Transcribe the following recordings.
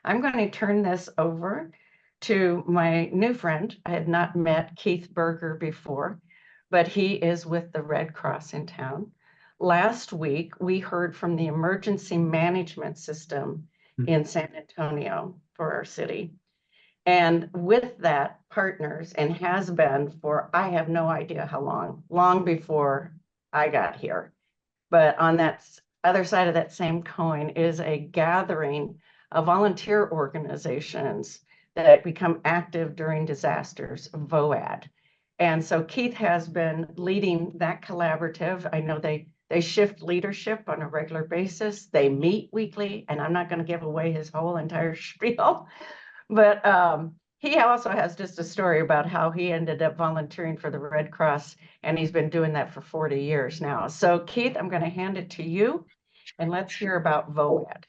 I'm going to turn this over to my new friend. I had not met Keith Berger before, but he is with the Red Cross in town. Last week, we heard from the emergency management system in San Antonio for our city. And with that, partners, and has been for, I have no idea how long before I got here. But on that other side of that same coin is a gathering of volunteer organizations that become active during disasters, VOAD. And so Keith has been leading that collaborative. I know they shift leadership on a regular basis. They meet weekly, and I'm not going to give away his whole entire spiel, but he also has just a story about how he ended up volunteering for the Red Cross, and he's been doing that for 40 years now. So Keith, I'm going to hand it to you, and let's hear about VOAD.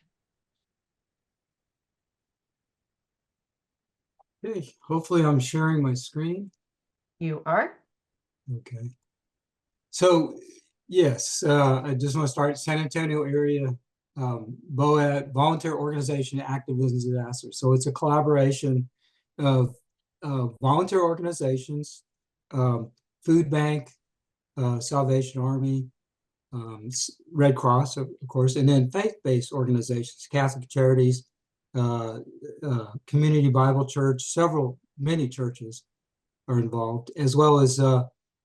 Okay, hopefully I'm sharing my screen. You are? Okay. So yes, I just want to start San Antonio area VOAD, Volunteer Organization Active in Disaster. So it's a collaboration of volunteer organizations, food bank, Salvation Army, Red Cross, of course, and then faith-based organizations, Catholic charities, Community Bible Church, many churches are involved, as well as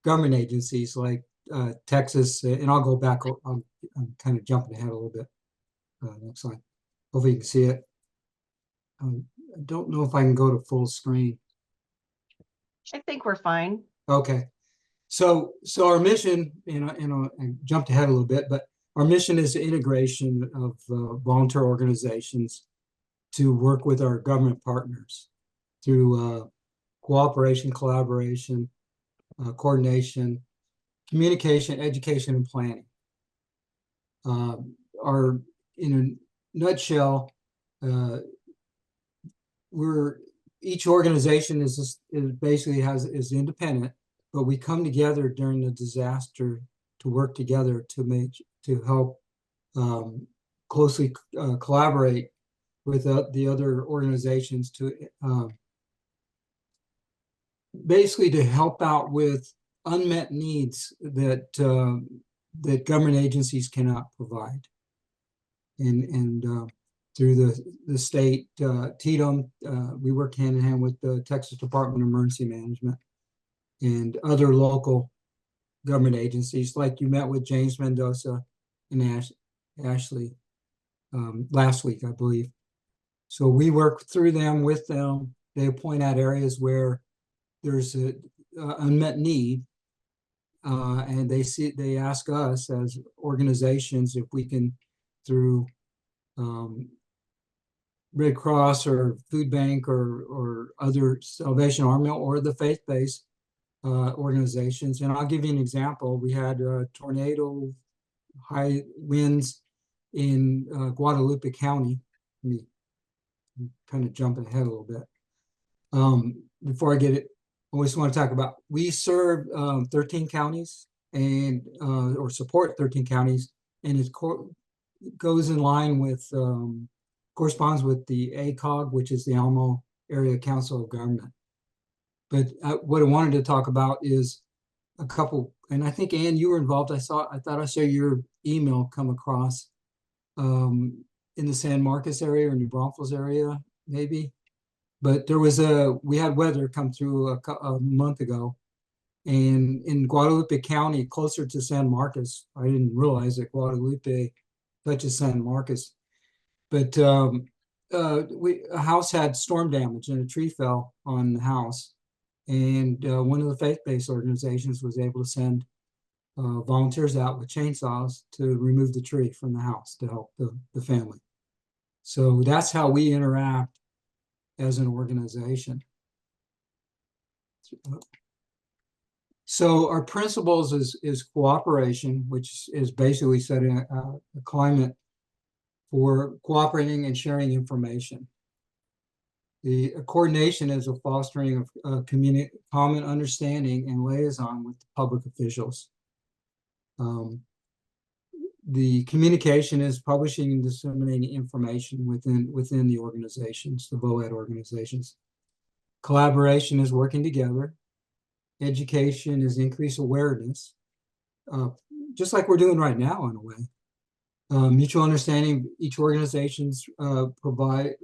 government agencies like Texas, and I'll go back. I'm kind of jumping ahead a little bit. Next slide. Hopefully you can see it. I don't know if I can go to full screen. I think we're fine. Okay. So our mission, I jumped ahead a little bit, but our mission is the integration of volunteer organizations to work with our government partners through cooperation, collaboration, coordination, communication, education, and planning. In a nutshell, each organization is independent, but we come together during the disaster to work together to help closely collaborate with the other organizations to basically to help out with unmet needs that government agencies cannot provide. And through the state, TDM, we work hand in hand with the Texas Department of Emergency Management and other local government agencies, like you met with James Mendoza and Ashley last week, I believe. So we work through them, with them. They point out areas where there's an unmet need, and they ask us as organizations if we can, through Red Cross or food bank or other Salvation Army or the faith-based organizations. And I'll give you an example. We had a tornado, high winds in Guadalupe County. Let me kind of jumping ahead a little bit. Before I get it, I always want to talk about, we serve 13 counties and or support 13 counties, and it goes in line with, corresponds with the ACOG, which is the Alamo Area Council of Government. But what I wanted to talk about is a couple, and I think, Ann, you were involved. I thought I saw your email come across in the San Marcos area or New Braunfels area, maybe. But we had weather come through a month ago, and in Guadalupe County, closer to San Marcos, I didn't realize that Guadalupe touches San Marcos, but a house had storm damage and a tree fell on the house, and one of the faith-based organizations was able to send volunteers out with chainsaws to remove the tree from the house to help the family. So that's how we interact as an organization. So our principles is cooperation, which is basically setting a climate for cooperating and sharing information. The coordination is a fostering of common understanding and liaison with public officials. the communication is publishing and disseminating information within the organizations, the VOAD organizations. Collaboration is working together. Education is increased awareness, just like we're doing right now in a way. Mutual understanding, each organization's provide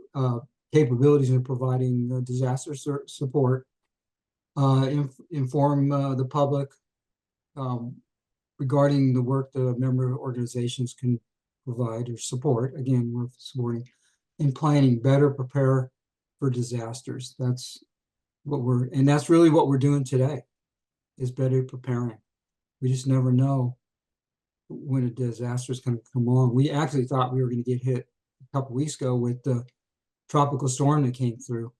capabilities in providing disaster support, inform the public regarding the work the member organizations can provide or support. Again, we're supporting in planning, better prepare for disasters. That's really what we're doing today, is better preparing. We just never know when a disaster is going to come on. We actually thought we were going to get hit a couple weeks ago with the tropical storm that came through.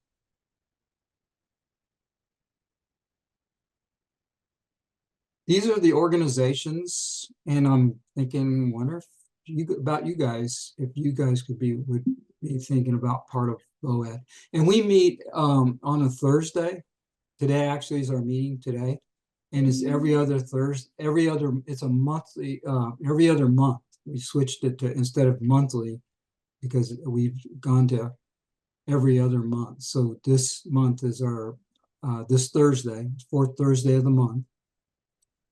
These are the organizations, and I'm thinking, wonder about you guys, if you guys would be thinking about part of VOAD. And we meet on a Thursday. Today actually is our meeting today, and it's every other Thursday. It's a monthly. Every other month. We switched it to instead of monthly because we've gone to every other month. So this month is our this Thursday, fourth Thursday of the month.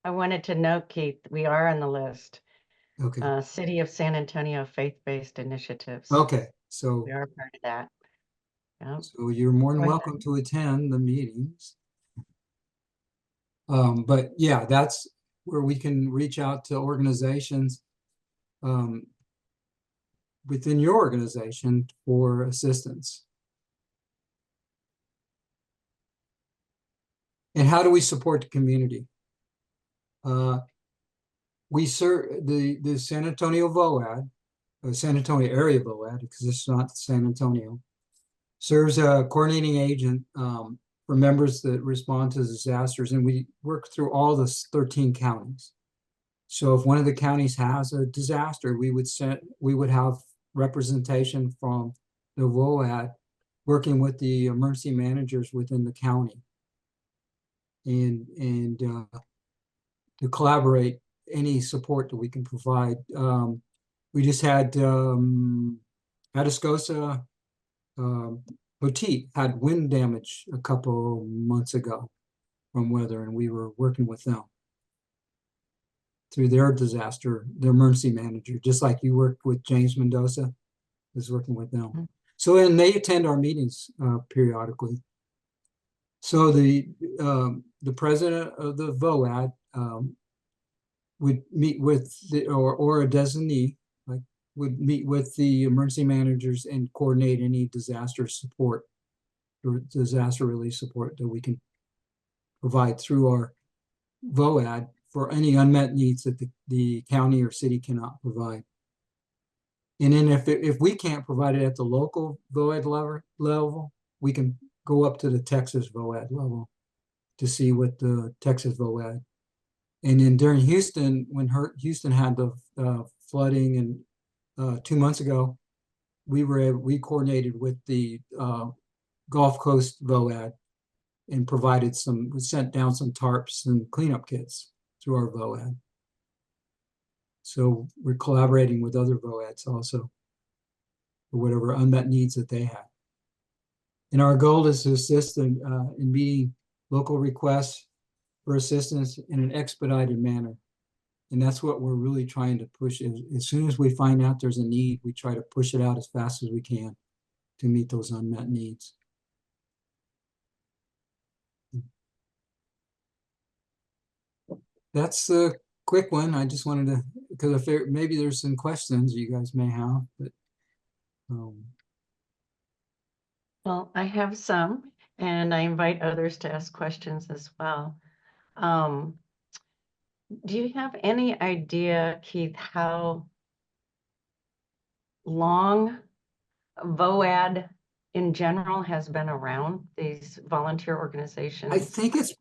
I wanted to note, Keith, we are on the list. Okay. City of San Antonio faith-based initiatives. Okay. So we are part of that. Yep. So you're more than Go welcome ahead. to attend the meetings. But yeah, that's where we can reach out to organizations within your organization for assistance. And how do we support the community? We serve the San Antonio VOAD, San Antonio area VOAD, because it's not San Antonio, serves a coordinating agent for members that respond to disasters, and we work through all the 13 counties. So if one of the counties has a disaster, we would have representation from the VOAD working with the emergency managers within the county, and to collaborate any support that we can provide. We just had Atascosa Petit had wind damage a couple months ago from weather, and we were working with them through their disaster, their emergency manager, just like you worked with James Mendoza, is working with them. Mm-hmm. So, and they attend our meetings periodically. So the president of the VOAD would meet with or a designee, like, would meet with the emergency managers and coordinate any disaster support or disaster relief support that we can provide through our VOAD for any unmet needs that the county or city cannot provide. And then if we can't provide it at the local VOAD level, we can go up to the Texas VOAD level to see what the Texas VOAD. And then during Houston, when Houston had the flooding, and 2 months ago, we coordinated with the Gulf Coast VOAD and sent down some tarps and cleanup kits through our VOAD. So we're collaborating with other VOADs also for whatever unmet needs that they have. And our goal is to assist in meeting local requests for assistance in an expedited manner. And that's what we're really trying to push. As soon as we find out there's a need, we try to push it out as fast as we can to meet those unmet needs. That's a quick one. I just wanted to, because maybe there's some questions you guys may have, but well, I have some, and I invite others to ask questions as well. Do you have any idea, Keith, how long VOAD in general has been around, these volunteer organizations? I think it's,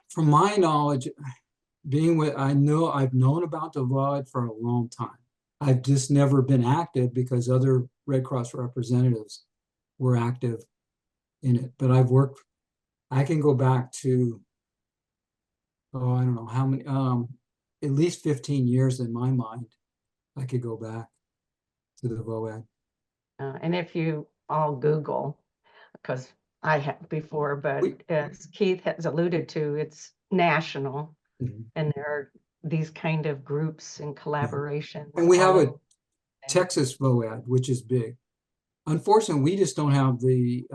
from my knowledge, I've known about the VOAD for a long time. I've just never been active because other Red Cross representatives were active in it. But I can go back to, I don't know how many, at least 15 years in my mind. I could go back to the VOAD. And if you all Google, because I have before, but We- as Keith has alluded to, it's national, Mhm. and there are these kind of groups and collaborations. And we have all a over. Texas VOAD, which is big. Unfortunately, we just don't have the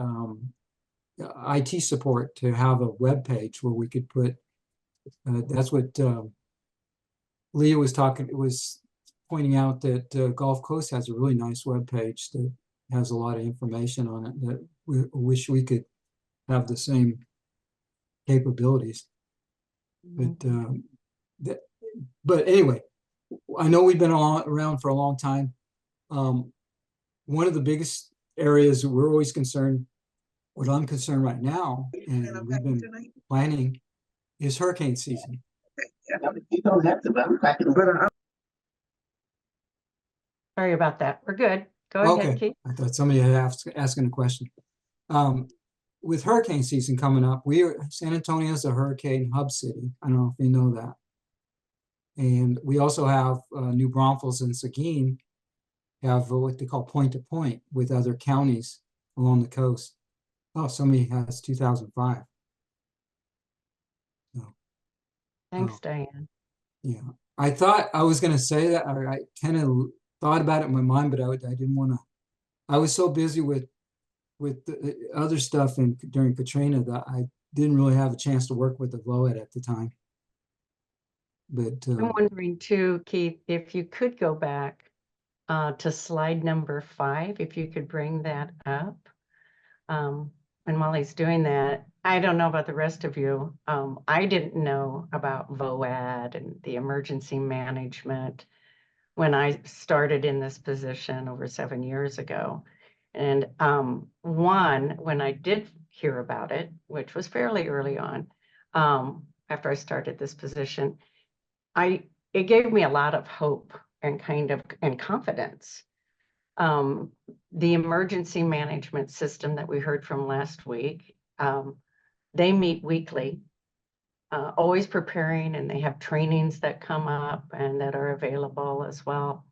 IT support to have a web page where we could put. That's what Leah was pointing out, that Gulf Coast has a really nice web page that has a lot of information on it that we wish we could have the same capabilities. But that, but anyway, I know we've been around for a long time. One of the biggest areas we're always concerned, what I'm concerned right now, and we've been planning, is hurricane season. You don't have to, but I'm cracking. Sorry about that. We're good. Go ahead, Okay, Keith. I thought somebody had asking a question. With hurricane season coming up, San Antonio is a hurricane hub city. I don't know if you know that. And we also have New Braunfels and Seguin have what they call point to point with other counties along the coast. Oh, somebody has 2005. So, Thanks, oh, Diane. yeah. I thought I was going to say that. I kind of thought about it in my mind, but I didn't want to. I was so busy with the other stuff during Katrina that I didn't really have a chance to work with the VOAD at the time. But I'm wondering too, Keith, if you could go back to slide number 5, if you could bring that up. And while he's doing that, I don't know about the rest of you. I didn't know about VOAD and the emergency management when I started in this position over 7 years ago. And when I did hear about it, which was fairly early on, after I started this position, it gave me a lot of hope and and confidence. The emergency management system that we heard from last week, they meet weekly, always preparing, and they have trainings that come up and that are available as well.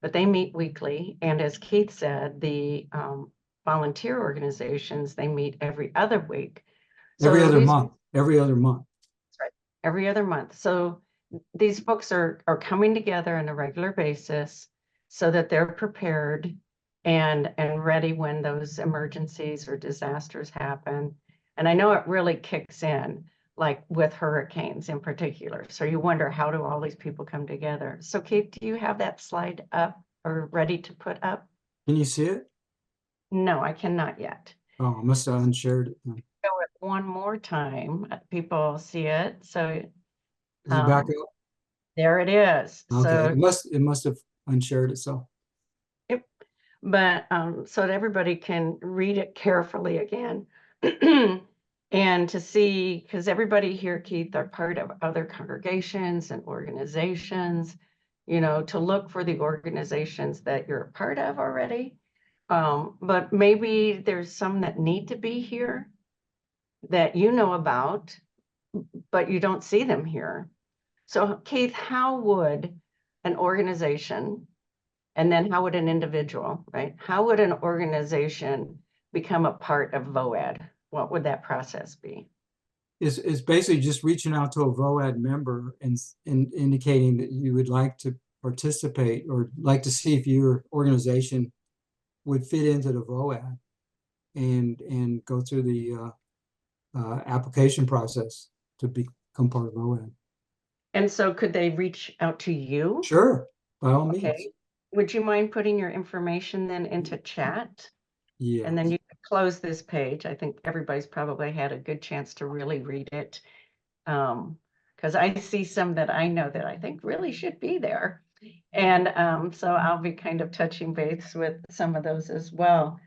But they meet weekly, and as Keith said, the volunteer organizations, they meet every other week. every So other month, every other month. right, every other month. So these folks are coming together on a regular basis so that they're prepared and ready when those emergencies or disasters happen. And I know it really kicks in, like with hurricanes in particular. So you wonder, how do all these people come together? So Keith, do you have that slide up or ready to put up? Can you see it? No, I cannot yet. Oh, I must have unshared it then. Show it one more time. People see it. So Is it back up? there it is. Okay, So it must have unshared itself. yep. But so that everybody can read it carefully again and to see, because everybody here, Keith, are part of other congregations and organizations, to look for the organizations that you're a part of already. But maybe there's some that need to be here that you know about, but you don't see them here. So Keith, how would an organization, and then how would an individual, right? How would an organization become a part of VOAD? What would that process be? It's basically just reaching out to a VOAD member and indicating that you would like to participate or like to see if your organization would fit into the VOAD and go through the application process to become part of VOAD. And so could they reach out to you? Sure, by all means. Okay. Would you mind putting your information then into chat? Yeah. And then you can close this page. I think everybody's probably had a good chance to really read it. Because I see some that I know that I think really should be there. And so I'll be kind of touching base with some of those as well.